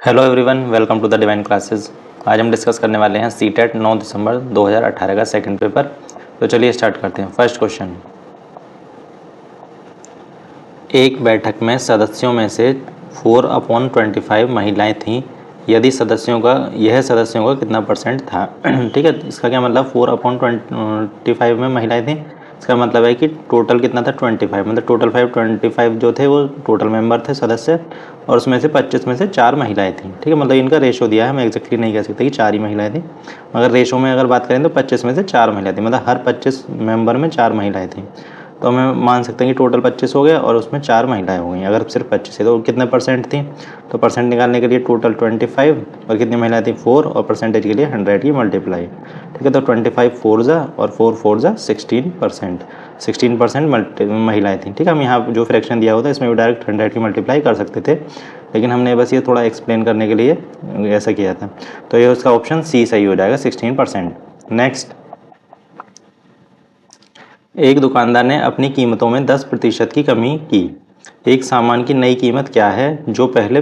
Hello everyone, welcome to the divine classes. आज हम discuss करने वाले हैं सीटेट 9 दिसंबर 2018 का सेकंड पेपर। तो चलिए स्टार्ट करते हैं। फर्स्ट क्वेश्चन, एक बैठक में सदस्यों में से 4/25 महिलाएं थीं। यदि सदस्यों का कितना परसेंट था? ठीक है, इसका क्या मतलब 4/25 में महिलाएं थीं, इसका मतलब है कि टोटल कितना था 25, मतलब टोटल 25 जो थे वो टोटल मेंबर थे सदस्य, और उसमें से 25 में से 4 महिलाएं थीं। ठीक है, मतलब इनका रेशो दिया है, हम एग्जैक्टली नहीं कह सकते कि 4 ही महिलाएं थीं, मगर रेशो में अगर बात करें तो 25 में से 4 महिलाएं थीं, मतलब हर 25 मेंबर में 4 महिलाएं थीं। तो हमें मान सकते हैं कि टोटल 25 हो गया और उसमें 4 महिलाएं हो गई। अगर सिर्फ 25 है तो कितने परसेंट थी? तो परसेंट निकालने के लिए टोटल 25 और कितनी महिलाएं थी 4, और परसेंटेज के लिए 100 की मल्टीप्लाई। ठीक है, तो 25 4 जा और 4 4 जा 16%। 16% महिलाएं थी। ठीक है, हम यहाँ जो फ्रैक्शन दिया होता है इसमें भी डायरेक्ट 100 की मल्टीप्लाई कर सकते थे, लेकिन हमने बस ये थोड़ा एक्सप्लेन करने के लिए ऐसा किया था। तो ये उसका ऑप्शन सी सही हो जाएगा, 16%। नेक्स्ट, एक दुकानदार ने अपनी कीमतों में 10% की कमी की। एक सामान की नई कीमत क्या है जो पहले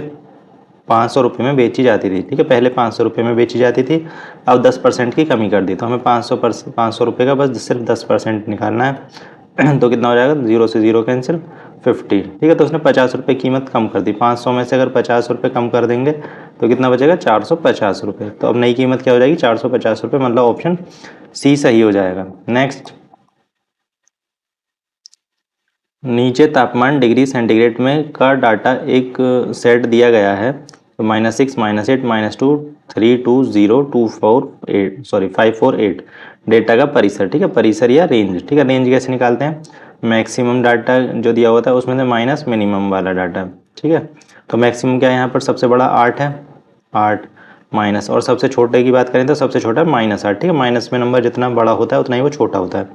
500 रुपये में बेची जाती थी? ठीक है, पहले 500 रुपये में बेची जाती थी, अब 10% की कमी कर दी, तो हमें 500 रुपये का बस सिर्फ 10% निकालना है। तो कितना हो जाएगा? 0 से 0 कैंसिल, 50। ठीक है, तो उसने 50 रुपये कीमत कम कर दी। 500 में से अगर 50 रुपये कम कर देंगे तो कितना बचेगा? 450 रुपये। तो अब नई कीमत क्या हो जाएगी? 450 रुपये, मतलब ऑप्शन सी सही हो जाएगा। नेक्स्ट, नीचे तापमान डिग्री सेंटीग्रेड में का डाटा एक सेट दिया गया है। तो -6 -8 -2 3 2 0 2 4 8 5 4 8 डेटा का परिसर। ठीक है, परिसर या रेंज। ठीक है, रेंज कैसे निकालते हैं? मैक्सिमम डाटा जो दिया होता है उसमें से माइनस मिनिमम वाला डाटा। ठीक है, तो मैक्सिमम क्या है यहाँ पर? सबसे बड़ा 8 है, 8 माइनस, और सबसे छोटे की बात करें तो सबसे छोटा -8। ठीक है, माइनस में नंबर जितना बड़ा होता है उतना ही वो छोटा होता है।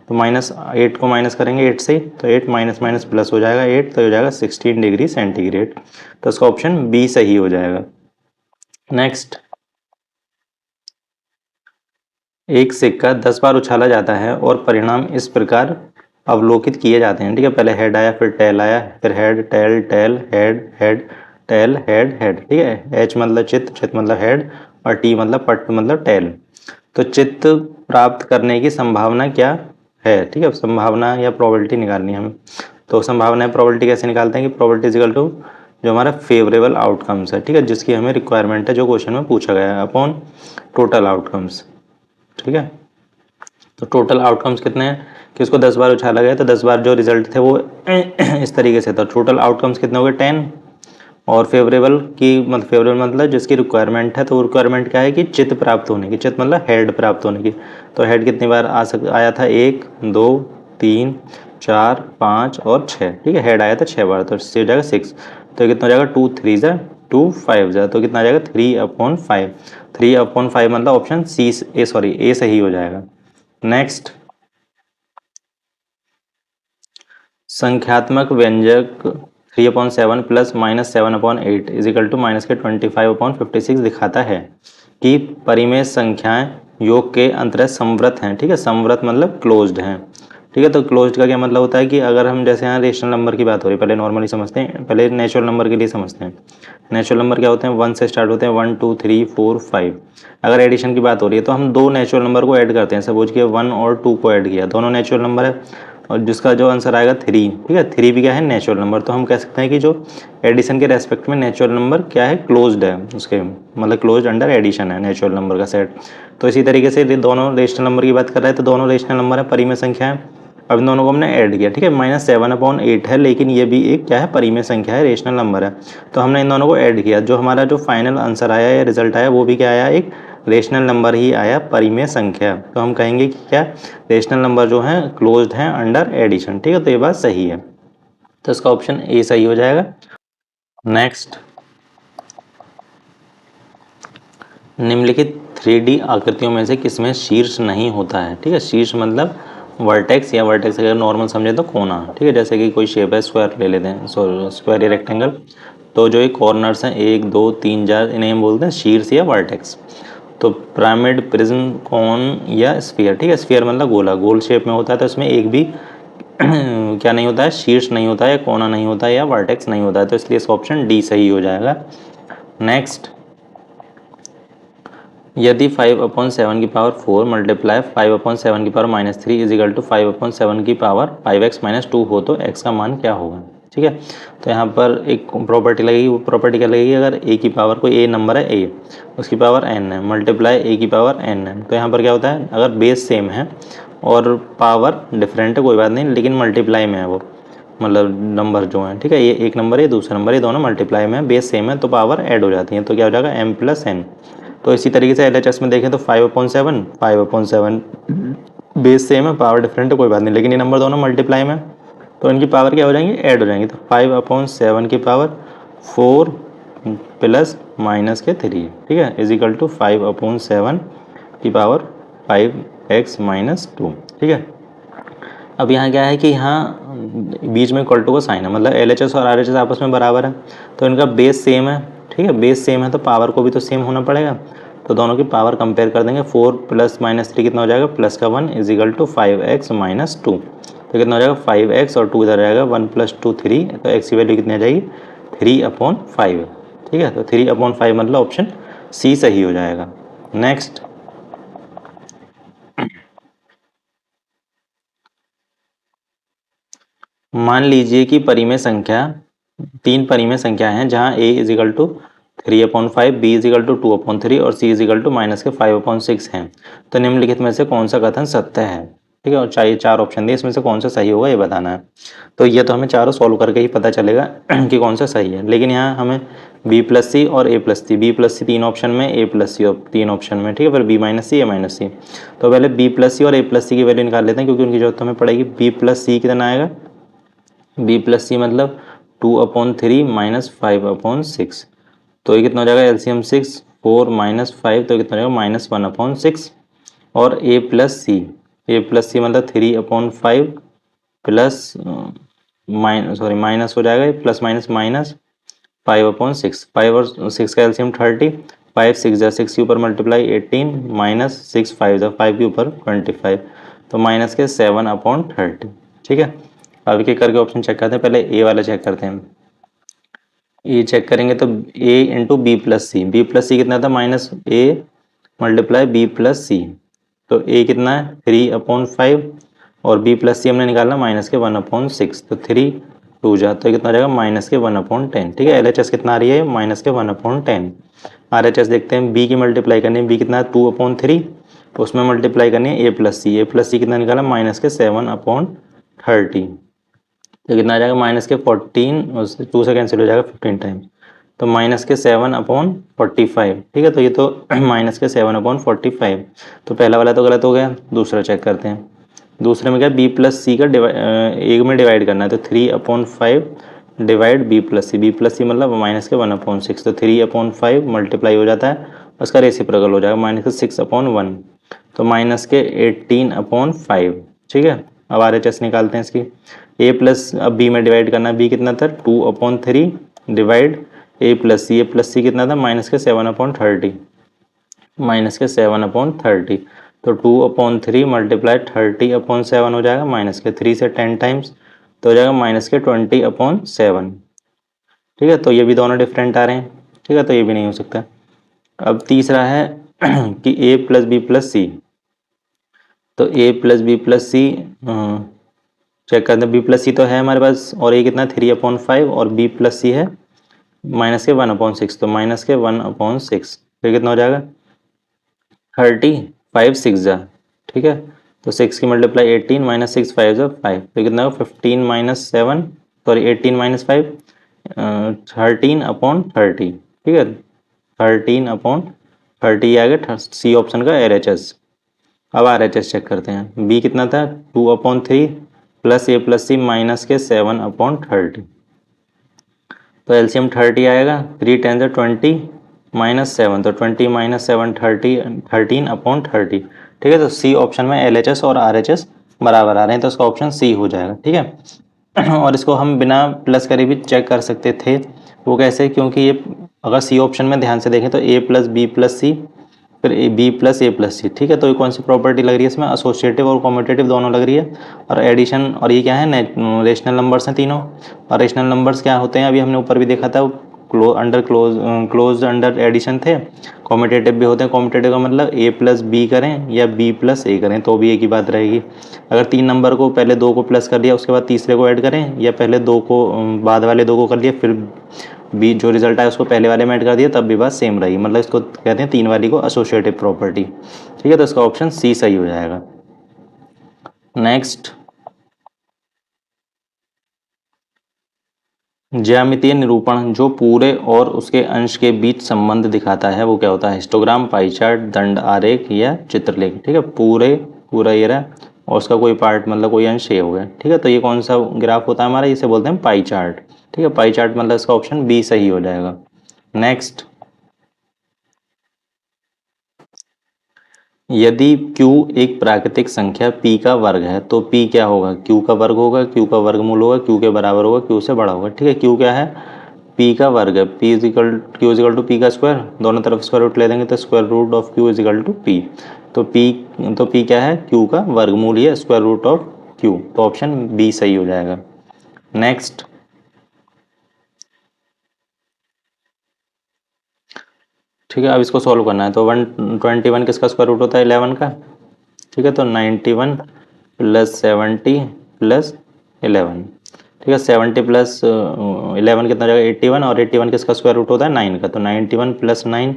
तो -8 को माइनस करेंगे 8 से, तो 8 माइनस माइनस प्लस हो जाएगा 8, तो हो जाएगा 16 डिग्री सेंटीग्रेड। तो इसका ऑप्शन बी सही हो जाएगा। नेक्स्ट, एक सिक्का 10 बार उछाला जाता है और परिणाम इस प्रकार अवलोकित किए जाते हैं। ठीक है, पहले हेड आया, फिर टेल आया, फिर head tail tail head head tail head head. ठीक है, एच मतलब चित्त, चित्त मतलब हेड, और टी मतलब पट मतलब टेल। तो चित्त प्राप्त करने की संभावना क्या है? ठीक है, संभावना या प्रोबेबिलिटी निकालनी है हमें। तो संभावना या प्रोबेबिलिटी कैसे निकालते हैं कि प्रोबेबिलिटी इजिकल टू जो हमारा फेवरेबल आउटकम्स है, ठीक है, जिसकी हमें रिक्वायरमेंट है, जो क्वेश्चन में पूछा गया है, अपॉन टोटल आउटकम्स। ठीक है, तो टोटल आउटकम्स कितने हैं कि उसको 10 बार उछाला गया, तो 10 बार जो रिजल्ट थे वो इस तरीके से था। टोटल आउटकम्स कितने हो गए? 10। और फेवरेबल की मतलब फेवरेबल मतलब जिसकी रिक्वायरमेंट है, तो रिक्वायरमेंट क्या है कि चित्त प्राप्त होने की, चित्त मतलब हेड प्राप्त होने की। तो हेड कितनी बार आया था? 1 2 3 4 5 और 6। ठीक है, हेड आया था 6 बार, तो इससे हो जाएगा 6। तो कितना हो जाएगा? 2 3 जा 2 5 जा, तो कितना आ जाएगा? 3/5। 3/5 मतलब ऑप्शन सी ए सही हो जाएगा। नेक्स्ट, संख्यात्मक व्यंजक 3/7 प्लस -7/8 इजिकल टू माइनस के 25/56 दिखाता है कि परिमेय संख्याएं योग के अंतर्गत समव्रत हैं। ठीक है, समव्रत मतलब क्लोज्ड हैं। ठीक है, तो क्लोज्ड का क्या मतलब होता है कि अगर हम जैसे यहाँ रेशनल नंबर की बात हो रही है, पहले नॉर्मली समझते हैं, पहले नेचुरल नंबर के लिए समझते हैं। नेचुरल नंबर क्या होते हैं? 1 से स्टार्ट होते हैं, 1 2 3 4 5। अगर एडिशन की बात हो रही है तो हम दो नेचुरल नंबर को ऐड करते हैं। सपोज किया 1 और 2 को ऐड किया, दोनों नेचुरल नंबर है, और जिसका जो आंसर आएगा 3। ठीक है, 3 भी क्या है? Natural number. तो हम कह सकते हैं कि जो एडिशन के रेस्पेक्ट में नेचुरल नंबर क्या है? क्लोज्ड है, उसके मतलब क्लोज्ड अंडर एडिशन है नेचुरल नंबर का सेट। तो इसी तरीके से दोनों रेशनल नंबर की बात कर रहे हैं, तो दोनों रेशनल नंबर है, परिमेय संख्या है। अब इन दोनों को हमने ऐड किया। ठीक है, -7/8 है, लेकिन ये भी एक क्या है? परिमेय संख्या है, रेशनल नंबर है। तो हमने इन दोनों को ऐड किया, जो हमारा जो फाइनल आंसर आया या रिजल्ट आया वो भी क्या आया? एक रेशनल नंबर ही आया, परिमेय संख्या। तो हम कहेंगे कि क्या? रेशनल नंबर जो है क्लोज्ड हैं अंडर एडिशन। ठीक है, तो ये बात सही है, तो इसका ऑप्शन ए सही हो जाएगा। नेक्स्ट, निम्नलिखित 3D आकृतियों में से किसमें शीर्ष नहीं होता है? ठीक है, शीर्ष मतलब वर्टेक्स, या वर्टेक्स अगर नॉर्मल समझे तो कोना। ठीक है, जैसे कि कोई शेप है, स्क्वायर ले लेते हैं, स्क्वायर या रेक्टेंगल, तो जो ये कॉर्नर्स हैं 1 2 3 4, इन्हें हम बोलते हैं शीर्ष या वर्टेक्स। तो पिरामिड, प्रिज्म, कोन या स्फीयर। ठीक है, स्फीयर मतलब गोला, गोल शेप में होता है, तो इसमें एक भी क्या नहीं होता है? शीर्ष नहीं होता है, कोना नहीं होता है, या वर्टेक्स नहीं होता है, तो इसलिए इसका ऑप्शन डी सही हो जाएगा। नेक्स्ट, यदि 5/7 की पावर 4 मल्टीप्लाई 5/7 की पावर -3 इज इक्वल टू 5/7 की पावर 5x-2 हो तो x का मान क्या होगा। ठीक है, तो यहाँ पर एक प्रॉपर्टी लगेगी, वो प्रॉपर्टी क्या लगेगी, अगर a की पावर, कोई a नंबर है a, उसकी पावर n है, मल्टीप्लाई a की पावर n है, तो यहाँ पर क्या होता है, अगर बेस सेम है और पावर डिफरेंट है कोई बात नहीं, लेकिन मल्टीप्लाई में है वो, मतलब नंबर जो है, ठीक है, ये एक नंबर है दूसरा नंबर, ये दोनों मल्टीप्लाई में है, बेस सेम है तो पावर ऐड हो जाती है, तो क्या हो जाएगा m + n। तो इसी तरीके से LHS में देखें तो 5/7 बेस सेम है, पावर डिफरेंट है कोई बात नहीं, लेकिन ये नंबर दोनों मल्टीप्लाई में, तो इनकी पावर क्या हो जाएंगी, ऐड हो जाएंगी। तो 5/7 की पावर 4 प्लस -3, ठीक है, इज इक्वल टू 5/7 की पावर 5x-2। ठीक है, अब यहाँ क्या है कि यहाँ बीच में इक्वल टू का साइन है, मतलब LHS और RHS आपस में बराबर है, तो इनका बेस सेम है। ठीक है, बेस सेम है तो पावर को भी तो सेम होना पड़ेगा, तो दोनों की पावर कंपेयर कर देंगे। 4 + -3 कितना हो जाएगा, प्लस का 1 इज इक्वल टू 5x-2, तो कितना हो जाएगा 5x और 2 इधर रहेगा, 1 + 2 3, तो x की वैल्यू कितनी आ जाएगी 3/5। ठीक है, तो 3/5 मतलब ऑप्शन सी सही हो जाएगा। नेक्स्ट, मान लीजिए कि परिमेय संख्या, 3 परिमेय संख्या हैं जहां a is equal to 3/5, b is equal to 2/3 और c इज इक्वल टू -5/6 हैं, तो निम्नलिखित में से कौन सा कथन सत्य है। ठीक है, और चाहिए 4 ऑप्शन दिए, इसमें से कौन सा सही होगा ये बताना है। तो ये तो हमें चारों सॉल्व करके ही पता चलेगा कि कौन सा सही है, लेकिन यहाँ हमें b+c और a+c, b+c 3 ऑप्शन में, a+c 3 ऑप्शन में, ठीक है, फिर b-c a-c। तो पहले b+c और a+c की वैल्यू निकाल लेते हैं, क्योंकि उनकी जरूरत हमें पड़ेगी। b+c कितना आएगा, b+c मतलब 2/3 -5/6, तो ये कितना हो जाएगा, LCM 6, 4 - 5, तो कितना हो जाएगा -1/6। और a+c मतलब 3/5 प्लस माइनस हो जाएगा, प्लस माइनस माइनस 5/6, 5 और 6 का LCM 30, 5 6 जा 6 के ऊपर मल्टीप्लाई 18 -6 5 जा 5 के ऊपर 25, तो माइनस के 7/30। ठीक है, अब एक एक करके ऑप्शन चेक करते हैं, पहले ए वाला चेक करते हैं। ए चेक करेंगे तो a इंटू b+c, b+c कितना था, -a मल्टीप्लाई b+c, तो a कितना है 3/5 और b+c हमने निकालना -1/6, तो 3 2 जा, तो कितना हो जाएगा -1/10। ठीक है, LHS कितना आ रही है, -1/10। RHS देखते हैं, b की मल्टीप्लाई करनी है, b कितना है 2/3, उसमें मल्टीप्लाई करनी है a+c कितना निकाला -7/30, तो कितना आ जाएगा -14, उससे 2 से कैंसिल हो जाएगा 15 टाइम, तो -7/45। ठीक है, तो ये तो -7/45, तो पहला वाला तो गलत हो गया, दूसरा चेक करते हैं। दूसरे में क्या, b+c का एक में डिवाइड करना है, तो 3/5 डिवाइड b+c मतलब -1/6, तो 3/5 मल्टीप्लाई हो जाता है, उसका रेसिप्रोकल हो जाएगा -6/1, तो -18/5। ठीक है, अब RHS निकालते हैं इसकी। a+ अब b में डिवाइड करना, b कितना था 2/3 डिवाइड a+c कितना था -7/30, -7/30, तो 2/3 मल्टीप्लाई 30/7 हो जाएगा, -3 से 10 टाइम्स, तो हो जाएगा -20/7। ठीक है, तो ये भी दोनों डिफरेंट आ रहे हैं। ठीक है, तो ये भी नहीं हो सकता। अब तीसरा है कि a+b+c, तो a+b+c चेक करते हैं, b+c तो है हमारे पास, और a कितना 3/5 और b+c है -1/6, तो -1/6, फिर कितना हो जाएगा 30, 5 6 जा, ठीक है, तो 6 की मल्टीप्लाई 18 -6 5 जा 5, तो कितना होगा 15 - 7 सॉरी 18 - 5 13/30। ठीक है, 13/30 आ गया सी ऑप्शन का LHS। अब RHS चेक करते हैं, b कितना था 2/3 प्लस a+c माइनस के 7/30, तो LCM 30 आएगा, 3 10 से 20 -7, तो 20 - 7 30 13/30। ठीक है, तो सी ऑप्शन में LHS और RHS बराबर आ रहे हैं, तो इसका ऑप्शन सी हो जाएगा। ठीक है, और इसको हम बिना प्लस करे भी चेक कर सकते थे, वो कैसे, क्योंकि ये अगर सी ऑप्शन में ध्यान से देखें तो a+b+c फिर b+a+c। ठीक है, तो ये कौन सी प्रॉपर्टी लग रही है इसमें, एसोसिएटिव और कॉम्यूटेटिव दोनों लग रही है, और एडिशन, और ये क्या है रेशनल नंबर्स हैं तीनों, और रेशनल नंबर्स क्या होते हैं अभी हमने ऊपर भी देखा था, क्लोज अंडर एडिशन थे, कॉम्पिटेटिव भी होते हैं। कॉम्पिटेटिव का मतलब ए प्लस बी करें या बी प्लस ए करें तो भी एक ही बात रहेगी। अगर 3 नंबर को पहले 2 को प्लस कर लिया उसके बाद तीसरे को ऐड करें, या पहले 2 को बाद वाले 2 को कर लिया फिर बी जो रिजल्ट आया उसको पहले वाले में ऐड कर दिया, तब भी बात सेम रहेगी। मतलब इसको कहते हैं 3 वाली को एसोसिएटिव प्रॉपर्टी। ठीक है, तो इसका ऑप्शन सी सही हो जाएगा। नेक्स्ट, ज्यामितीय निरूपण जो पूरे और उसके अंश के बीच संबंध दिखाता है वो क्या होता है? हिस्टोग्राम, पाई चार्ट, दंड आरेख या चित्रलेख। ठीक है, पूरा ये रहा और उसका कोई पार्ट मतलब कोई अंश ये हो गया। ठीक है, तो ये कौन सा ग्राफ होता है हमारा? इसे बोलते हैं पाई चार्ट। ठीक है, पाई चार्ट मतलब इसका ऑप्शन बी सही हो जाएगा। नेक्स्ट, यदि q एक प्राकृतिक संख्या p का वर्ग है तो p क्या होगा? q का वर्ग होगा, q का वर्गमूल होगा, q के बराबर होगा, q से बड़ा होगा। ठीक है, q क्या है? p का वर्ग है, q इजिकल टू p का स्क्वायर, दोनों तरफ स्क्वायर रूट ले देंगे तो square root of q is equal to p। तो p क्या है? q का वर्गमूल ही है, स्क्वायर रूट ऑफ q। तो ऑप्शन बी सही हो जाएगा। नेक्स्ट, ठीक है, अब इसको सॉल्व करना है। तो 121 किसका स्क्वायर रूट होता है? 11 का। ठीक है, तो 91 प्लस 70 प्लस 11। ठीक है, 70 प्लस 11 कितना हो जाएगा? 81, और 81 किसका स्क्वायर रूट होता है? 9 का। तो 91 प्लस 9,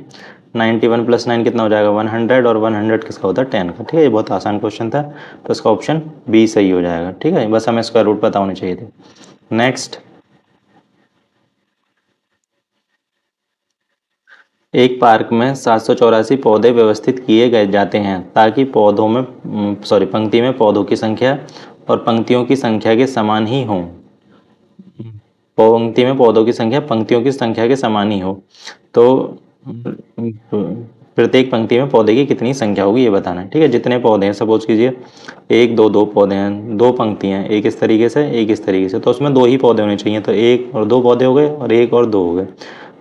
91 प्लस 9 कितना हो जाएगा? 100, और 100 किसका होता है? 10 का। ठीक है, ये बहुत आसान क्वेश्चन था, तो इसका ऑप्शन बी सही हो जाएगा। ठीक है, बस हमें स्क्वायर रूट पता होने चाहिए थे। नेक्स्ट, एक पार्क में 784 पौधे व्यवस्थित किए गए जाते हैं ताकि पंक्ति में पौधों की संख्या और पंक्तियों की संख्या के समान ही हो। पंक्ति में पौधों की संख्या पंक्तियों की संख्या के समान ही हो, तो प्रत्येक पंक्ति में पौधे की कितनी संख्या होगी ये बताना है। ठीक है, जितने पौधे हैं, सपोज कीजिए 1 2 2 पौधे हैं, 2 पंक्तियां हैं, एक इस तरीके से एक इस तरीके से, तो उसमें 2 ही पौधे होने चाहिए। तो 1 और 2 पौधे हो गए और 1 और 2 हो गए।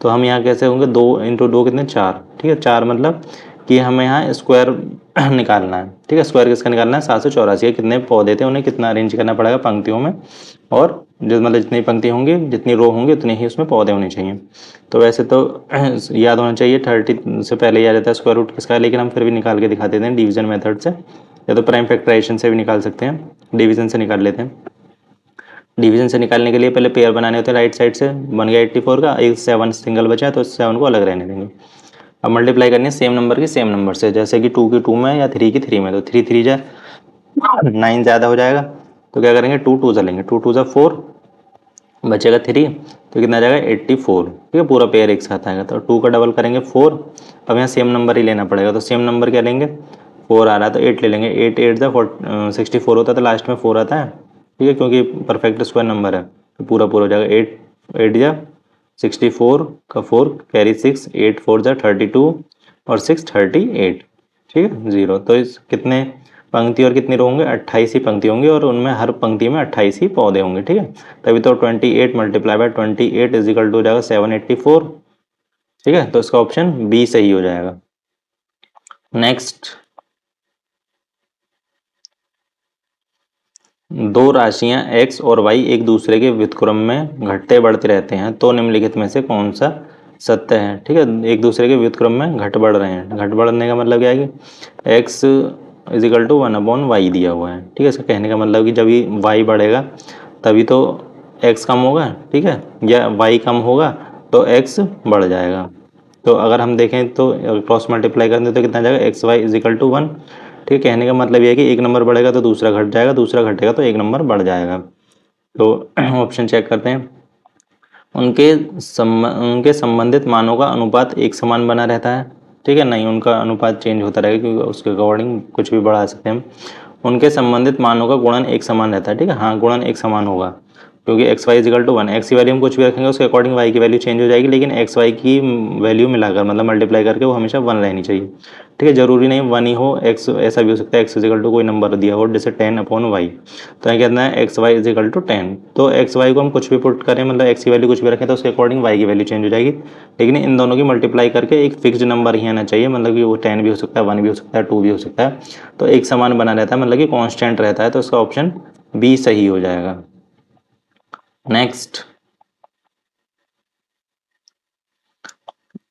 तो हम यहाँ कैसे होंगे? 2 इंटू 2 कितने? 4। ठीक है, 4 मतलब कि हमें यहाँ स्क्वायर निकालना है। ठीक है, स्क्वायर किसका निकालना है? 784 के कितने पौधे थे उन्हें कितना अरेंज करना पड़ेगा पंक्तियों में, और जो मतलब जितनी पंक्ति होंगी जितनी रो होंगी उतने ही उसमें पौधे होने चाहिए। तो वैसे तो याद होना चाहिए, 30 से पहले ही आ जाता है स्क्वायर रूट किसका, लेकिन हम फिर भी निकाल के दिखा देते हैं डिवीजन मेथड से, या तो प्राइम फैक्टराइजेशन से भी निकाल सकते हैं, डिवीजन से निकाल लेते हैं। डिवीजन से निकालने के लिए पहले पेयर बनाने होते हैं। राइट साइड से बन गया 84 का, एक 7 सिंगल बचा है तो 7 को अलग रहने देंगे। अब मल्टीप्लाई करनी है सेम नंबर की सेम नंबर से, जैसे कि 2 की 2 में या 3 की 3 में, तो 3 3 जा 9 ज़्यादा हो जाएगा, तो क्या करेंगे? 2 2 लेंगे, 2 2 4, बचेगा 3, तो कितना जाएगा? 84। ठीक है, पूरा पेयर एक साथ आएगा, तो 2 का डबल करेंगे 4। अब यहाँ सेम नंबर ही लेना पड़ेगा, तो सेम नंबर क्या लेंगे? 4 आ रहा है तो 8 ले लेंगे, 8 8 64 होता है, तो लास्ट में 4 आता है। ठीक है, क्योंकि परफेक्ट स्क्वायर नंबर है तो पूरा पूरा हो जाएगा। 8 8 जा 64 का 4 कैरी 6, 8 4 जा 32 और 6 38। ठीक है, 0। तो इस कितने पंक्ति और कितनी रो होंगे? 28 ही पंक्ति होंगी, और उनमें हर पंक्ति में 28 ही पौधे होंगे। ठीक है, तभी तो 28 multiply by 28 is equal to हो जाएगा 784। ठीक है, तो इसका ऑप्शन बी सही हो जाएगा। नेक्स्ट, दो राशियां x और y एक दूसरे के व्युत्क्रम में घटते बढ़ते रहते हैं, तो निम्नलिखित में से कौन सा सत्य है? ठीक है, एक दूसरे के व्युत्क्रम में घट बढ़ रहे हैं। घट बढ़ने का मतलब क्या है कि x is equal to 1/y दिया हुआ है। ठीक है, इसका कहने का मतलब कि जब ही y बढ़ेगा तभी तो x कम होगा। ठीक है, या y कम होगा तो x बढ़ जाएगा। तो अगर हम देखें तो क्रॉस मल्टीप्लाई करें तो कितना जाएगा? X Y is equal to 1। ठीक है, कहने का मतलब ये है कि एक नंबर बढ़ेगा तो दूसरा घट जाएगा, दूसरा घटेगा तो एक नंबर बढ़ जाएगा। तो ऑप्शन चेक करते हैं। उनके संबंधित मानों का अनुपात एक समान बना रहता है। ठीक है, नहीं, उनका अनुपात चेंज होता रहेगा क्योंकि उसके अकॉर्डिंग कुछ भी बढ़ा सकते हैं हम। उनके संबंधित मानों का गुणन एक समान रहता है। ठीक है, हाँ, गुणन एक समान होगा क्योंकि X Y is equal to 1, X की वैल्यू हम कुछ भी रखेंगे उसके अकॉर्डिंग वाई की वैल्यू चेंज हो जाएगी, लेकिन एक्स वाई की वैल्यू मिलाकर मतलब मल्टीप्लाई करके वो हमेशा 1 रहनी चाहिए। ठीक है, जरूरी नहीं 1 ही हो, एक्स ऐसा भी हो सकता है एक्स इजिकल टू कोई नंबर दिया हो जैसे 10/y, तो यहाँ कहना है एक्स वाई इजिकल टू 10। तो एक्स वाई को हम कुछ भी पुट करें मतलब एक्स की वैल्यू कुछ भी रखें तो उसके अकॉर्डिंग वाई की वैल्यू चेंज हो जाएगी, लेकिन इन दोनों की मल्टीप्लाई करके एक फिक्स्ड नंबर ही आना चाहिए, मतलब कि वो 10 भी हो सकता है, 1 भी हो सकता है, 2 भी हो सकता है, तो एक समान बना रहता है, मतलब कि कॉन्स्टेंट रहता है। तो इसका ऑप्शन बी सही हो जाएगा। नेक्स्ट,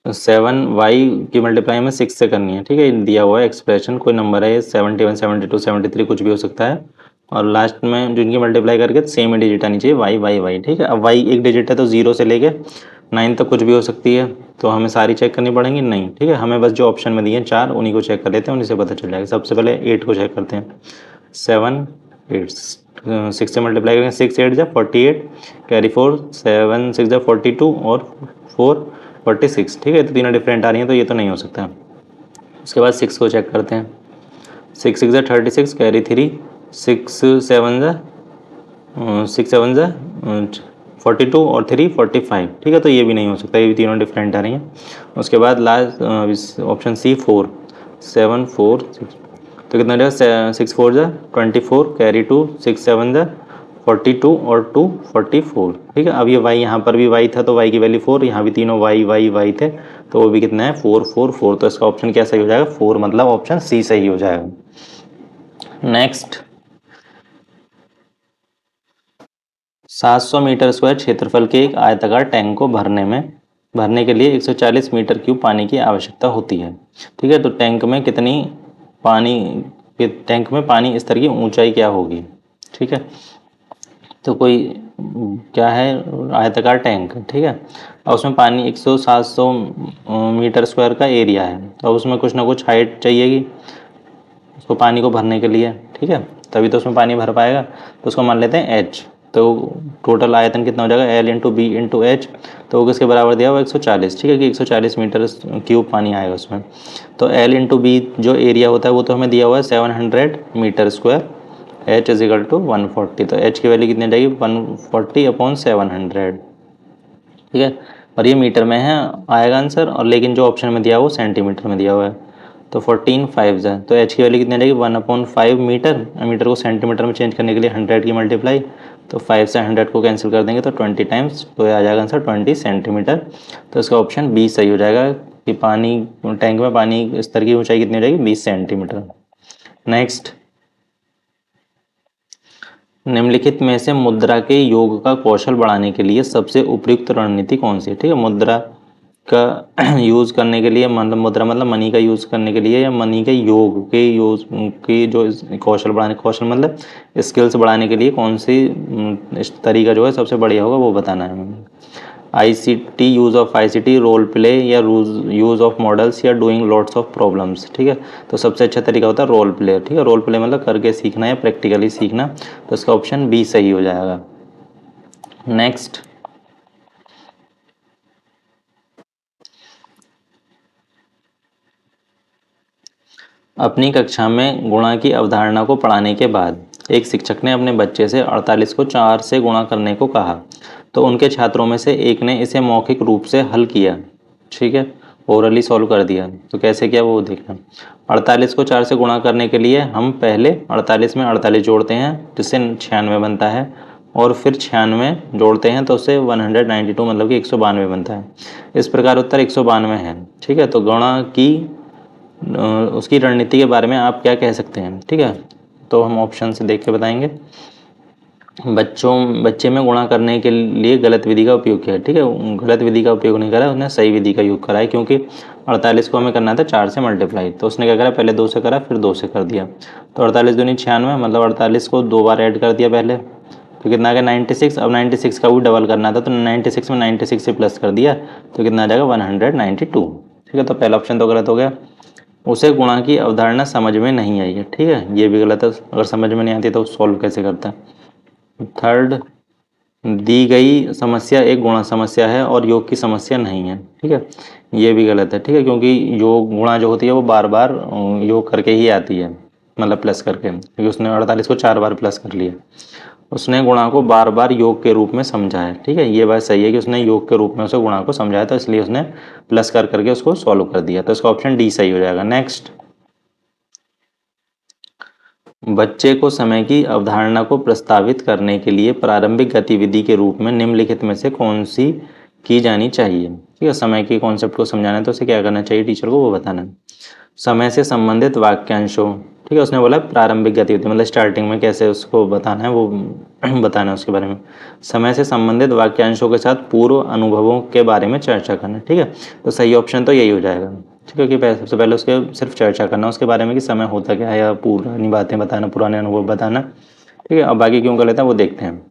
7y की मल्टीप्लाई हमें 6 से करनी है, ठीक है। दिया हुआ है एक्सप्रेशन, कोई नंबर है 71, 72, 73 कुछ भी हो सकता है, और लास्ट में जिनकी मल्टीप्लाई करके सेम ही डिजिट आनी चाहिए y y y, ठीक है। अब y एक डिजिट है तो 0 से लेके 9 तक कुछ भी हो सकती है, तो हमें सारी चेक करनी पड़ेंगी नहीं, ठीक है। हमें बस जो ऑप्शन में दिए हैं 4 उन्हीं को चेक कर लेते हैं, उन्हीं से पता चल जाएगा। सबसे पहले 8 को चेक करते हैं। 7 8 6 से मल्टीप्लाई करेंगे, 6 8 जा 48, कैरी 4, 7 6 जा 42 और 4 46, ठीक है। तो तीनों डिफरेंट आ रही हैं, तो ये तो नहीं हो सकता। उसके बाद 6 को चेक करते हैं। 6 6 जा 36, कैरी 3, 6 7 जा 6 7 जा 42 और 3 45, ठीक है। तो ये भी नहीं हो सकता, ये भी तीनों डिफरेंट आ रही हैं। उसके बाद लास्ट ऑप्शन सी 4 7 4 6, तो कितना रहेगा 6 4 जा 24, कैरी 2, 6 7 जा 42 और 2 44, ठीक है। अब ये y यहाँ पर भी y था तो y की वैल्यू 4, यहाँ भी तीनों y थे, तो वो भी कितना है 4 4 4, तो इसका ऑप्शन क्या सही हो जाएगा 4, मतलब ऑप्शन सी सही हो जाएगा। नेक्स्ट, 700 मीटर स्क्वायर क्षेत्रफल के एक आयताकार टैंक को भरने के लिए 140 मीटर क्यूब पानी की आवश्यकता होती है, ठीक है। तो टैंक में पानी स्तर की ऊंचाई क्या होगी, ठीक है। तो कोई क्या है, आयताकार टैंक, ठीक है, और उसमें पानी 700 मीटर स्क्वायर का एरिया है, तो उसमें कुछ ना कुछ हाइट चाहिएगी उसको पानी को भरने के लिए, ठीक है, तभी तो उसमें पानी भर पाएगा। तो उसको मान लेते हैं h, तो टोटल आयतन कितना हो जाएगा L into B into H, तो वो किसके बराबर दिया हुआ 140, ठीक है, कि 140 मीटर क्यूब पानी आएगा उसमें। तो L इंटू बी जो एरिया होता है वो तो हमें दिया हुआ है 700 metre square, h is equal to 140, तो h की वैल्यू कितनी आ जाएगी 140 अपॉन 700, ठीक है। और ये मीटर में है आएगा आंसर, और लेकिन जो ऑप्शन में दिया हुआ वो सेंटीमीटर में दिया हुआ है, तो 14 5 है, तो h की वैल्यू कितनी आ जाएगी 1/5 मीटर, मीटर को सेंटीमीटर में चेंज करने के लिए 100 की मल्टीप्लाई, तो 5 से 100 को कैंसिल कर देंगे तो 20 टाइम्स, तो आ जाएगा आंसर 20 सेंटीमीटर। तो इसका ऑप्शन बी सही हो जाएगा कि टैंक में पानी स्तर की ऊंचाई कितनी हो जाएगी 20 सेंटीमीटर। नेक्स्ट, निम्नलिखित में से मुद्रा के योग का कौशल बढ़ाने के लिए सबसे उपयुक्त रणनीति कौन सी है, ठीक है। मुद्रा का यूज़ करने के लिए, मतलब मुद्रा मतलब मनी का यूज़ करने के लिए, या मनी के यूज़ की जो कौशल मतलब स्किल्स बढ़ाने के लिए कौन सी तरीका जो है सबसे बढ़िया होगा वो बताना है हमें। ICT, use of ICT, role play, या यूज़ ऑफ मॉडल्स, या डूइंग लॉट्स ऑफ प्रॉब्लम्स, ठीक है। तो सबसे अच्छा तरीका होता है रोल प्ले, ठीक है। रोल प्ले मतलब करके सीखना या प्रैक्टिकली सीखना, तो इसका ऑप्शन बी सही हो जाएगा। नेक्स्ट, अपनी कक्षा में गुणा की अवधारणा को पढ़ाने के बाद एक शिक्षक ने अपने बच्चे से 48 को 4 से गुणा करने को कहा, तो उनके छात्रों में से एक ने इसे मौखिक रूप से हल किया, ठीक है, ओरली सॉल्व कर दिया। तो कैसे किया वो देखना। 48 को 4 से गुणा करने के लिए हम पहले 48 में 48 जोड़ते हैं जिससे 96 बनता है, और फिर 96 जोड़ते हैं तो उससे 192 मतलब कि 192 बनता है। इस प्रकार उत्तर 192 है, ठीक है। तो गुणा की उसकी रणनीति के बारे में आप क्या कह सकते हैं, ठीक है, तो हम ऑप्शन से देख के बताएंगे। बच्चे में गुणा करने के लिए गलत विधि का उपयोग किया, ठीक है, गलत विधि का उपयोग नहीं करा, उसने सही विधि का यूज करा है, क्योंकि 48 को हमें करना था 4 से मल्टीप्लाई, तो उसने क्या करा पहले 2 से करा फिर 2 से कर दिया, तो 48 दूनी 96, मतलब 48 को 2 बार ऐड कर दिया पहले, तो कितना आ गया 96। अब 96 का भी डबल करना था तो 96 में 96 से प्लस कर दिया, तो कितना आ जाएगा 192, ठीक है। तो पहला ऑप्शन तो गलत हो गया। उसे गुणा की अवधारणा समझ में नहीं आई है, ठीक है, ये भी गलत है, अगर समझ में नहीं आती तो सॉल्व कैसे करता है। थर्ड, दी गई समस्या एक गुणा समस्या है और योग की समस्या नहीं है, ठीक है, ये भी गलत है, ठीक है, क्योंकि योग गुणा जो होती है वो बार बार योग करके ही आती है, मतलब प्लस करके, क्योंकि उसने 48 को 4 बार प्लस कर लिया, उसने गुणा को बार बार योग के रूप में समझा है, ठीक है, ये बात सही है कि उसने योग के रूप में उसे गुणा को समझाया, तो इसलिए उसने प्लस कर करके उसको सॉल्व कर दिया, तो इसका ऑप्शन डी सही हो जाएगा। नेक्स्ट, बच्चे को समय की अवधारणा को प्रस्तावित करने के लिए प्रारंभिक गतिविधि के रूप में निम्नलिखित में से कौन सी की जानी चाहिए, ठीक है, समय के कॉन्सेप्ट को समझाना है तो उसे क्या करना चाहिए टीचर को वो बताना है। समय से संबंधित वाक्यांशों ठीक है, उसने बोला प्रारंभिक गतिविधि मतलब स्टार्टिंग में कैसे उसको बताना है वो बताना है उसके बारे में। समय से संबंधित वाक्यांशों के साथ पूर्व अनुभवों के बारे में चर्चा करना। ठीक है, तो सही ऑप्शन तो यही हो जाएगा। ठीक है, क्योंकि सबसे पहले उसके सिर्फ चर्चा करना उसके बारे में कि समय होता क्या है, या पुरानी बातें बताना, पुराने अनुभव बताना। ठीक है, अब बाकी क्यों कर लेते हैं वो देखते हैं।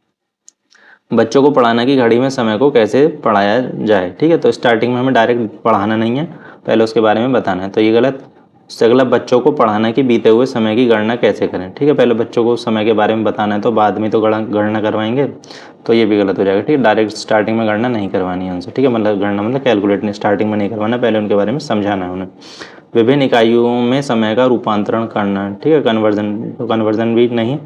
बच्चों को पढ़ाना की घड़ी में समय को कैसे पढ़ाया जाए। ठीक है, तो स्टार्टिंग में हमें डायरेक्ट पढ़ाना नहीं है, पहले उसके बारे में बताना है, तो ये गलत। उससे अगला, बच्चों को पढ़ाना की बीते हुए समय की गणना कैसे करें। ठीक है, पहले बच्चों को समय के बारे में बताना है तो बाद में तो गणना करवाएंगे, तो ये भी गलत हो जाएगा। ठीक है, डायरेक्ट स्टार्टिंग में गणना नहीं करवानी है उनसे। ठीक है, मतलब गणना मतलब कैलकुलेट नहीं, स्टार्टिंग में नहीं करवाना, पहले उनके बारे में समझाना है उन्हें। विभिन्न इकाइयों में समय का रूपांतरण करना। ठीक है, कन्वर्जन भी नहीं,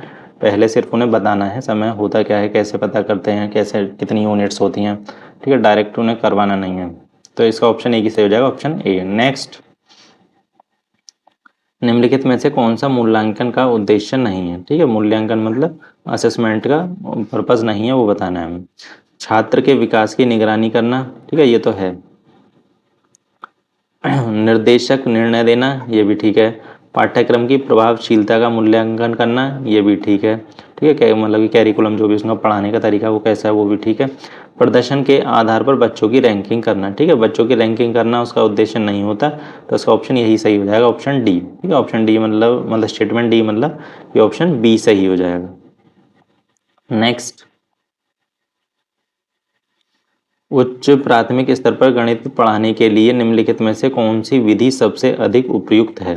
पहले सिर्फ उन्हें बताना है समय होता क्या है, कैसे पता करते हैं, कैसे कितनी यूनिट्स होती हैं। ठीक है, डायरेक्ट उन्हें करवाना नहीं है, तो इसका ऑप्शन एक ही सही हो जाएगा, ऑप्शन ए। नेक्स्ट, निम्नलिखित में से कौन सा मूल्यांकन का उद्देश्य नहीं है। ठीक है, मूल्यांकन मतलब असेसमेंट का पर्पस नहीं है, वो बताना है हमें। छात्र के विकास की निगरानी करना, ठीक है, ये तो है। निर्देशक निर्णय देना, ये भी ठीक है। पाठ्यक्रम की प्रभावशीलता का मूल्यांकन करना, ये भी ठीक है। ठीक है, क्या मतलब कि कैरिकुलम जो भी उसका पढ़ाने का तरीका वो कैसा है, वो भी ठीक है। प्रदर्शन के आधार पर बच्चों की रैंकिंग करना। ठीक है, बच्चों की रैंकिंग करना उसका उद्देश्य नहीं होता, तो उसका ऑप्शन यही सही हो जाएगा, ऑप्शन डी। ठीक है, ऑप्शन डी मतलब स्टेटमेंट डी मतलब ये ऑप्शन बी सही हो जाएगा। नेक्स्ट, उच्च प्राथमिक स्तर पर गणित पढ़ाने के लिए निम्नलिखित में से कौन सी विधि सबसे अधिक उपयुक्त है।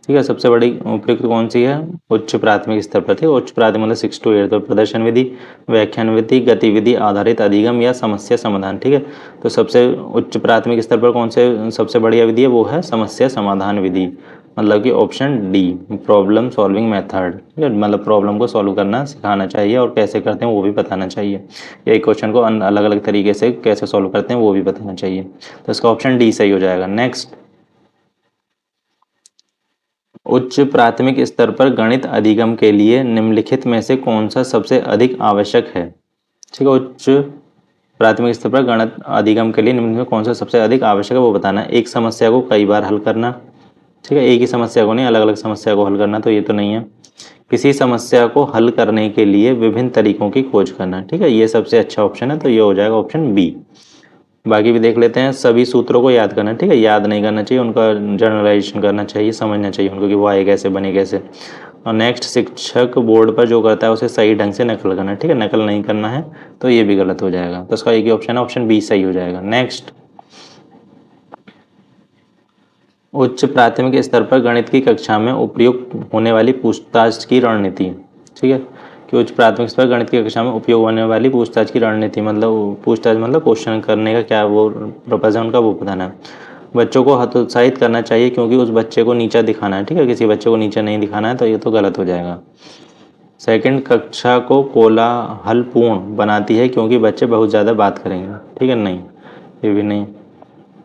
ठीक है, सबसे बड़ी उपयुक्त कौन सी है, उच्च प्राथमिक स्तर पर। ठीक है, उच्च प्राथमिक मतलब 6 to 8, तो प्रदर्शन विधि, व्याख्यान विधि, गतिविधि आधारित अधिगम या समस्या समाधान। ठीक है, तो सबसे उच्च प्राथमिक स्तर पर कौन से सबसे बढ़िया विधि है, वो है समस्या समाधान विधि, मतलब कि option D, problem solving method. ठीक है, मतलब प्रॉब्लम को सॉल्व करना सिखाना चाहिए और कैसे करते हैं वो भी बताना चाहिए, या एक क्वेश्चन को अलग अलग तरीके से कैसे सॉल्व करते हैं वो भी बताना चाहिए, तो इसका ऑप्शन डी सही हो जाएगा। नेक्स्ट, उच्च प्राथमिक स्तर पर गणित अधिगम के लिए निम्नलिखित में से कौन सा सबसे अधिक आवश्यक है। ठीक है, उच्च प्राथमिक स्तर पर गणित अधिगम के लिए निम्नलिखित में कौन सा सबसे अधिक आवश्यक है वो बताना है। एक समस्या को कई बार हल करना। ठीक है, एक ही समस्या को नहीं, अलग अलग समस्या को हल करना, तो ये तो नहीं है। किसी समस्या को हल करने के लिए विभिन्न तरीकों की खोज करना। ठीक है, ये सबसे अच्छा ऑप्शन है, तो ये हो जाएगा ऑप्शन बी। बाकी भी देख लेते हैं। सभी सूत्रों को याद करना। ठीक है, याद नहीं करना चाहिए, उनका जनरलाइजेशन करना चाहिए, समझना चाहिए उनको कि वो आए कैसे, बने कैसे। और नेक्स्ट, शिक्षक बोर्ड पर जो करता है उसे सही ढंग से नकल करना। ठीक है, नकल नहीं करना है, तो ये भी गलत हो जाएगा, तो इसका एक ही ऑप्शन है, ऑप्शन बी सही हो जाएगा। नेक्स्ट, उच्च प्राथमिक स्तर पर गणित की कक्षा में उपयुक्त होने वाली पूछताछ की रणनीति। ठीक है, कि उच्च प्राथमिक स्तर पर गणित की कक्षा में उपयोग होने वाली पूछताछ की रणनीति मतलब पूछताछ मतलब क्वेश्चन करने का क्या वो पर्पज है उनका, वो बताना है। बच्चों को हतोत्साहित करना चाहिए क्योंकि उस बच्चे को नीचा दिखाना है। ठीक है, किसी बच्चे को नीचा नहीं दिखाना है, तो ये तो गलत हो जाएगा। सेकंड, कक्षा को कोलाहलपूर्ण बनाती है क्योंकि बच्चे बहुत ज़्यादा बात करेंगे। ठीक है, नहीं, ये भी नहीं।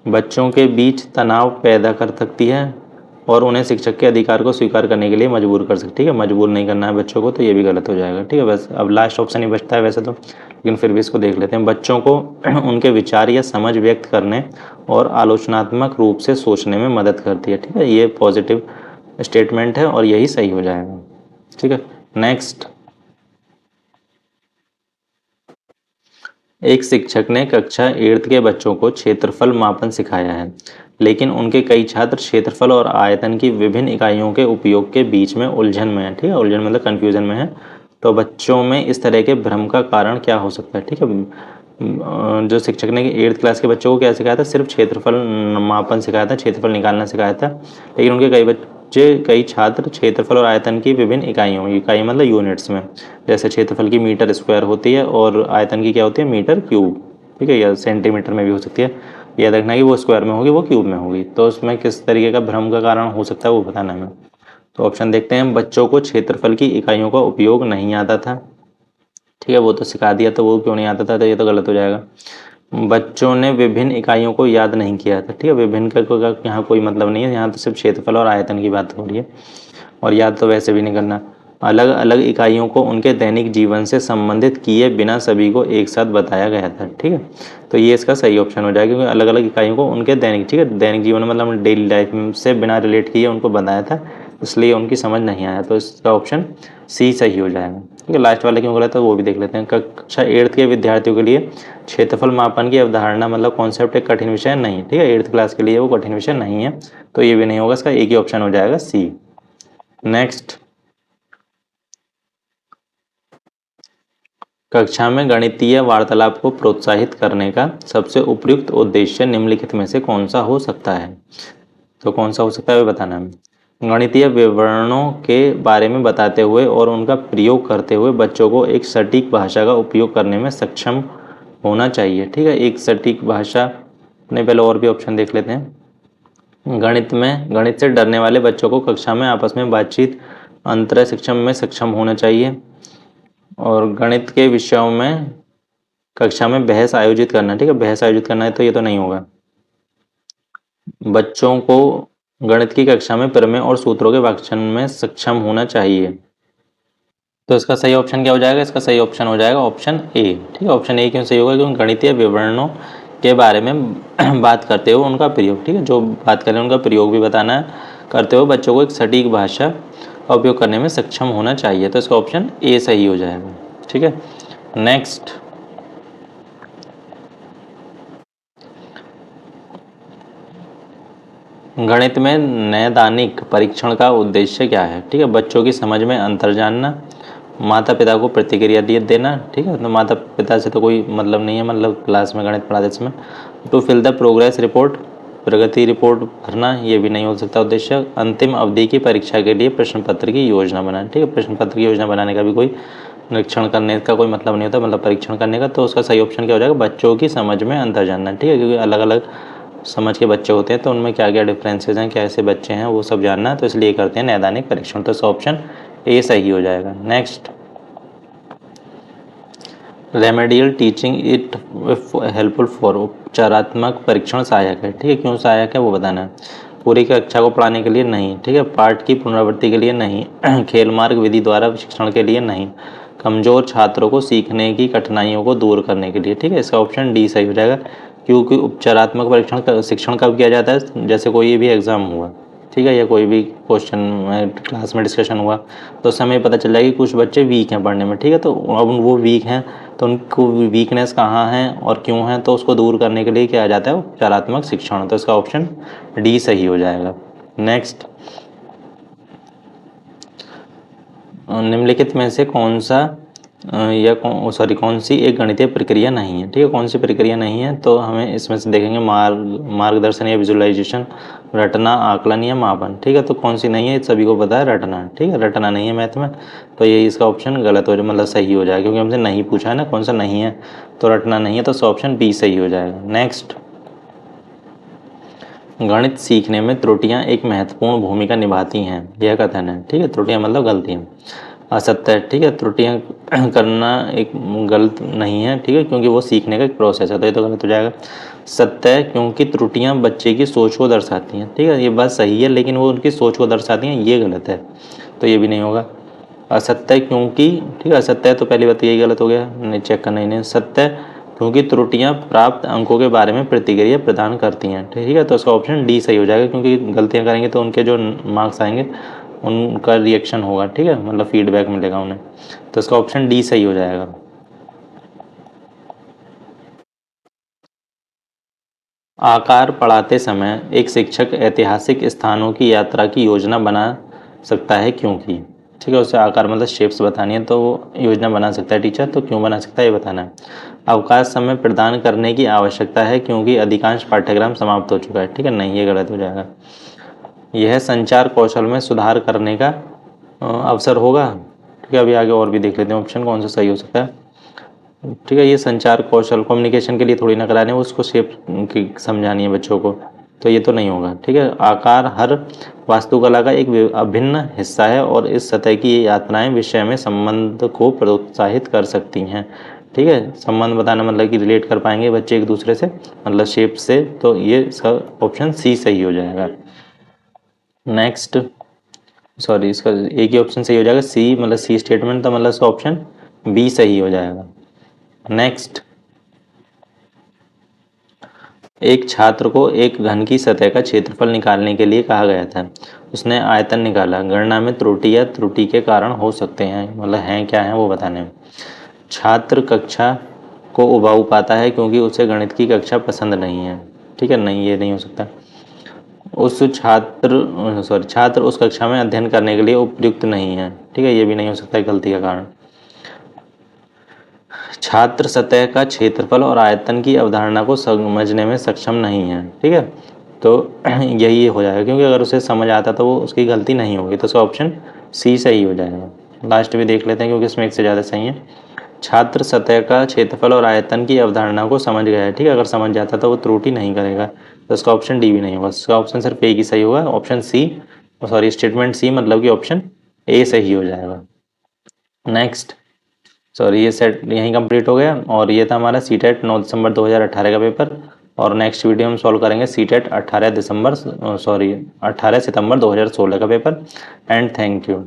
बच्चों के बीच तनाव पैदा कर सकती है और उन्हें शिक्षक के अधिकार को स्वीकार करने के लिए मजबूर कर सकती है। ठीक है, मजबूर नहीं करना है बच्चों को, तो ये भी गलत हो जाएगा। ठीक है, बस अब लास्ट ऑप्शन ही बचता है वैसे तो, लेकिन फिर भी इसको देख लेते हैं। बच्चों को उनके विचार या समझ व्यक्त करने और आलोचनात्मक रूप से सोचने में मदद करती है। ठीक है, ये पॉजिटिव स्टेटमेंट है और यही सही हो जाएगा। ठीक है, नेक्स्ट, एक शिक्षक ने कक्षा 8 के बच्चों को क्षेत्रफल मापन सिखाया है, लेकिन उनके कई छात्र क्षेत्रफल और आयतन की विभिन्न इकाइयों के उपयोग के बीच में उलझन में है। ठीक है, उलझन मतलब कंफ्यूजन में है, तो बच्चों में इस तरह के भ्रम का कारण क्या हो सकता है। ठीक है, जो शिक्षक ने 8th क्लास के बच्चों को क्या सिखाया था, सिर्फ क्षेत्रफल मापन सिखाया था, क्षेत्रफल निकालना सिखाया था, लेकिन उनके कई छात्र क्षेत्रफल और आयतन की विभिन्न इकाई मतलब यूनिट्स में, जैसे क्षेत्रफल की मीटर स्क्वायर होती है और आयतन की क्या होती है, मीटर क्यूब। ठीक है, या सेंटीमीटर में भी हो सकती है, याद रखना कि वो स्क्वायर में होगी, वो क्यूब में होगी, तो उसमें किस तरीके का भ्रम का कारण हो सकता है वो बताना है हमें। तो ऑप्शन देखते हैं। बच्चों को क्षेत्रफल की इकाइयों का उपयोग नहीं आता था। ठीक है, वो तो सिखा दिया, तो वो क्यों नहीं आता था, तो ये तो गलत हो जाएगा। बच्चों ने विभिन्न इकाइयों को याद नहीं किया था। ठीक है, विभिन्न का यहाँ कोई मतलब नहीं है, यहाँ तो सिर्फ क्षेत्रफल और आयतन की बात हो रही है, और याद तो वैसे भी नहीं करना। अलग अलग इकाइयों को उनके दैनिक जीवन से संबंधित किए बिना सभी को एक साथ बताया गया था। ठीक है, तो ये इसका सही ऑप्शन हो जाएगा, क्योंकि अलग अलग इकाइयों को उनके दैनिक, ठीक है, दैनिक जीवन मतलब डेली लाइफ से बिना रिलेट किए उनको बताया था, इसलिए उनकी समझ नहीं आया, तो इसका ऑप्शन सी सही हो जाएगा। ठीक है, लास्ट वाला क्यों गलत है वो भी देख लेते हैं। कक्षा 8 के विद्यार्थियों के लिए क्षेत्रफल मापन की अवधारणा मतलब कॉन्सेप्ट एक कठिन विषय नहीं। ठीक है, 8th क्लास के लिए वो कठिन विषय नहीं है, तो ये भी नहीं होगा, इसका एक ही ऑप्शन हो जाएगा सी। नेक्स्ट, कक्षा में गणितीय वार्तालाप को प्रोत्साहित करने का सबसे उपयुक्त उद्देश्य निम्नलिखित में से कौन सा हो सकता है? तो कौन सा हो सकता है वो बताना है। गणितीय विवरणों के बारे में बताते हुए और उनका प्रयोग करते हुए बच्चों को एक सटीक भाषा का उपयोग करने में सक्षम होना चाहिए। ठीक है, एक सटीक भाषा, नहीं पहले और भी ऑप्शन देख लेते हैं। गणित से डरने वाले बच्चों को कक्षा में आपस में बातचीत अंतर शिक्षण में सक्षम होना चाहिए, और गणित के विषयों में कक्षा में बहस आयोजित करना। ठीक है, बहस आयोजित करना है तो ये तो नहीं होगा। बच्चों को गणित की कक्षा में प्रमेय और सूत्रों के वाचन में सक्षम होना चाहिए। तो इसका सही ऑप्शन क्या हो जाएगा? इसका सही ऑप्शन हो जाएगा ऑप्शन ए। ठीक है, ऑप्शन ए क्यों सही होगा? क्योंकि गणितीय विवरणों के बारे में बात करते हुए उनका प्रयोग, ठीक है, जो बात करें उनका प्रयोग भी बताना है, करते हुए बच्चों को एक सटीक भाषा का उपयोग करने में सक्षम होना चाहिए। तो इसका ऑप्शन ए सही हो जाएगा। ठीक है, नेक्स्ट, गणित में नैदानिक परीक्षण का उद्देश्य क्या है? ठीक है, बच्चों की समझ में अंतर जानना, माता पिता को प्रतिक्रिया देना। ठीक है, तो माता पिता से तो कोई मतलब नहीं है, मतलब क्लास में गणित पढ़ाते समय। To fill the progress report, प्रगति रिपोर्ट भरना, ये भी नहीं हो सकता उद्देश्य। अंतिम अवधि की परीक्षा के लिए प्रश्न पत्र की योजना बनाना। ठीक है, प्रश्न पत्र की योजना बनाने का भी कोई निरीक्षण करने का कोई मतलब नहीं होता, मतलब परीक्षण करने का। तो उसका सही ऑप्शन क्या हो जाएगा? बच्चों की समझ में अंतर जानना। ठीक है, क्योंकि अलग अलग समझ के बच्चे होते हैं तो उनमें क्या क्या डिफरेंसेस हैं, कैसे बच्चे हैं, वो सब जानना है, तो इसलिए करते हैं नैदानिक परीक्षण। तो इसका ऑप्शन ए सही हो जाएगा। Next, remedial teaching it helpful for, उपचारात्मक परीक्षण सहायक है। ठीक है, क्यों सहायक है वो बताना है। पूरी कक्षा को पढ़ाने के लिए नहीं। ठीक है, पाठ की पुनरावृत्ति के लिए नहीं, खेल मार्ग विधि द्वारा शिक्षण के लिए नहीं, कमजोर छात्रों को सीखने की कठिनाइयों को दूर करने के लिए। ठीक है, इसका ऑप्शन डी सही हो जाएगा, क्योंकि उपचारात्मक परीक्षण शिक्षण कब किया जाता है? जैसे कोई भी एग्जाम हुआ, ठीक है, या कोई भी क्वेश्चन क्लास में डिस्कशन हुआ, तो उस समय पता चल जाएगा कि कुछ बच्चे वीक हैं पढ़ने में। ठीक है, तो अब वो वीक हैं तो उनको वीकनेस कहाँ है और क्यों है, तो उसको दूर करने के लिए क्या आ जाता है? उपचारात्मक शिक्षण। तो इसका ऑप्शन डी सही हो जाएगा। नेक्स्ट, निम्नलिखित में से कौन सा कौन सी एक गणितीय प्रक्रिया नहीं है? ठीक है, कौन सी प्रक्रिया नहीं है? तो हमें इसमें से देखेंगे मार्गदर्शन या विजुअलाइजेशन, रटना, आकलन या मापन। ठीक है, तो कौन सी नहीं है? सभी को पता है रटना। ठीक है, रटना नहीं है मैथ में, तो ये इसका ऑप्शन गलत हो जाए, मतलब सही हो जाएगा, क्योंकि हमसे नहीं पूछा है ना कौन सा नहीं है, तो रटना नहीं है, तो ऑप्शन बी सही हो जाएगा। नेक्स्ट, गणित सीखने में त्रुटियां एक महत्वपूर्ण भूमिका निभाती हैं, यह कथन है। ठीक है, त्रुटियां मतलब गलतियां। असत्य है। ठीक है, त्रुटियां करना एक गलत नहीं है, ठीक है, क्योंकि वो सीखने का एक प्रोसेस है, तो ये तो गलत हो जाएगा। सत्य है, क्योंकि त्रुटियां बच्चे की सोच को दर्शाती हैं। ठीक है, ये बात सही है, लेकिन वो उनकी सोच को दर्शाती हैं, ये गलत है, तो ये भी नहीं होगा। असत्य है क्योंकि, ठीक है, असत्य है तो पहली बात यही गलत हो गया, नहीं चेक करना ही नहीं। सत्य है क्योंकि त्रुटियां प्राप्त अंकों के बारे में प्रतिक्रिया प्रदान करती हैं। ठीक है, तो इसका ऑप्शन डी सही हो जाएगा, क्योंकि गलतियां करेंगे तो उनके जो मार्क्स आएंगे उनका रिएक्शन होगा। ठीक है, मतलब फीडबैक मिलेगा उन्हें, तो इसका ऑप्शन डी सही हो जाएगा। आकार पढ़ाते समय एक शिक्षक ऐतिहासिक स्थानों की यात्रा की योजना बना सकता है, क्योंकि, ठीक है, उसे आकार मतलब शेप्स बतानी है, तो वो योजना बना सकता है टीचर, तो क्यों बना सकता है ये बताना है। अवकाश समय प्रदान करने की आवश्यकता है, क्योंकि अधिकांश पाठ्यक्रम समाप्त हो चुका है। ठीक है, नहीं, ये गलत हो जाएगा। यह संचार कौशल में सुधार करने का अवसर होगा। ठीक है, अभी आगे और भी देख लेते हैं ऑप्शन कौन सा सही हो सकता है। ठीक है, ये संचार कौशल कम्युनिकेशन के लिए थोड़ी ना कराने, उसको शेप की समझानी है बच्चों को, तो ये तो नहीं होगा। ठीक है, आकार हर वास्तुकला का एक अभिन्न हिस्सा है और इस सतह की ये यात्राएं विषय में संबंध को प्रोत्साहित कर सकती हैं। ठीक है, संबंध बताना मतलब कि रिलेट कर पाएंगे बच्चे एक दूसरे से, मतलब शेप से, तो ये इसका ऑप्शन सी सही हो जाएगा। नेक्स्ट, इसका एक ही ऑप्शन सही हो जाएगा, सी, मतलब सी स्टेटमेंट था, मतलब इसका ऑप्शन बी सही हो जाएगा। नेक्स्ट, एक छात्र को एक घन की सतह का क्षेत्रफल निकालने के लिए कहा गया था। उसने आयतन निकाला। गणना में त्रुटि या त्रुटि के कारण हो सकते हैं, मतलब हैं क्या हैं वो बताने में। छात्र कक्षा को उबाऊ पाता है क्योंकि उसे गणित की कक्षा पसंद नहीं है। ठीक है, नहीं, ये नहीं हो सकता। छात्र उस कक्षा में अध्ययन करने के लिए उपयुक्त नहीं है। ठीक है, ये भी नहीं हो सकता गलती का कारण। छात्र सतह का क्षेत्रफल और आयतन की अवधारणा को समझने में सक्षम नहीं है। ठीक है, तो यही हो जाएगा, क्योंकि अगर उसे समझ आता तो वो उसकी गलती नहीं होगी, तो उसका ऑप्शन सी सही हो जाएगा। लास्ट भी देख लेते हैं क्योंकि इसमें एक से ज़्यादा सही है। छात्र सतह का क्षेत्रफल और आयतन की अवधारणा को समझ गया है। ठीक है, अगर समझ जाता तो वो त्रुटि नहीं करेगा, तो इसका ऑप्शन डी भी नहीं होगा। इसका ऑप्शन सिर्फ ए की सही होगा। Option C, sorry statement C मतलब कि ऑप्शन ए सही हो जाएगा। नेक्स्ट, सॉरी ये सेट यहीं कंप्लीट हो गया, और ये था हमारा सीटेट 9 दिसंबर 2018 का पेपर। और नेक्स्ट वीडियो हम सॉल्व करेंगे सीटेट 18 सितंबर 2016 का पेपर। And thank you.